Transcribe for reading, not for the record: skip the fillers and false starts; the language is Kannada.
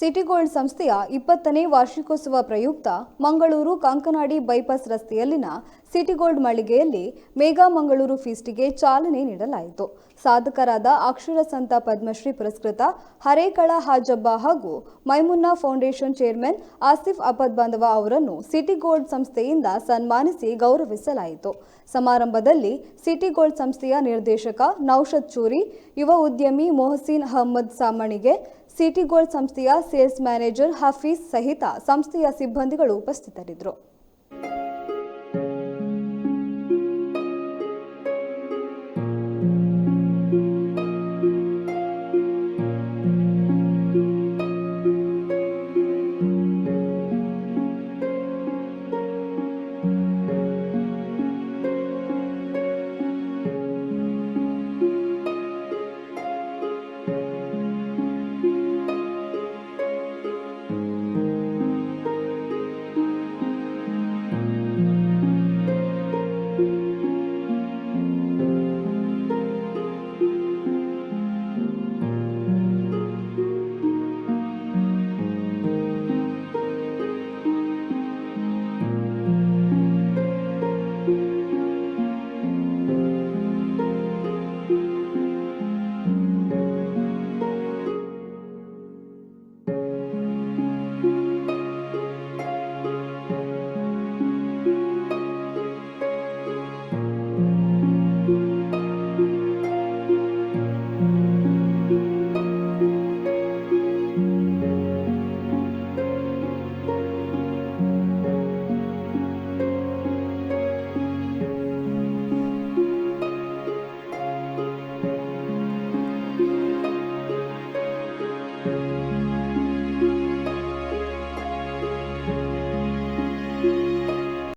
ಸಿಟಿ ಗೋಲ್ಡ್ ಸಂಸ್ಥೆಯ 20ನೇ ವಾರ್ಷಿಕೋತ್ಸವ ಪ್ರಯುಕ್ತ ಮಂಗಳೂರು ಕಂಕನಾಡಿ ಬೈಪಾಸ್ ರಸ್ತೆಯಲ್ಲಿನ ಸಿಟಿ ಗೋಲ್ಡ್ ಮಳಿಗೆಯಲ್ಲಿ ಮೆಗಾ ಮಂಗಳೂರು ಫೀಸ್ಟ್ಗೆ ಚಾಲನೆ ನೀಡಲಾಯಿತು. ಸಾಧಕರಾದ ಅಕ್ಷರ ಸಂತ ಪದ್ಮಶ್ರೀ ಪುರಸ್ಕೃತ ಹರೇಕಳ ಹಾಜಬ್ಬ ಹಾಗೂ ಮೈಮುನ್ನಾ ಫೌಂಡೇಶನ್ ಚೇರ್ಮನ್ ಆಸಿಫ್ ಅಪದ್ ಬಾಂಧವ ಅವರನ್ನು ಸಿಟಿ ಗೋಲ್ಡ್ ಸಂಸ್ಥೆಯಿಂದ ಸನ್ಮಾನಿಸಿ ಗೌರವಿಸಲಾಯಿತು. ಸಮಾರಂಭದಲ್ಲಿ ಸಿಟಿ ಗೋಲ್ಡ್ ಸಂಸ್ಥೆಯ ನಿರ್ದೇಶಕ ನೌಷದ್ ಚೂರಿ, ಯುವ ಉದ್ಯಮಿ ಮೊಹಸಿನ್ ಅಹಮದ್ ಸಾಮಣಿಗೆ, ಸಿಟಿ ಗೋಲ್ಡ್ ಸಂಸ್ಥೆಯ ಸೇಲ್ಸ್ ಮ್ಯಾನೇಜರ್ ಹಫೀಜ್ ಸಹಿತ ಸಂಸ್ಥೆಯ ಸಿಬ್ಬಂದಿಗಳು ಉಪಸ್ಥಿತರಿದ್ದರು.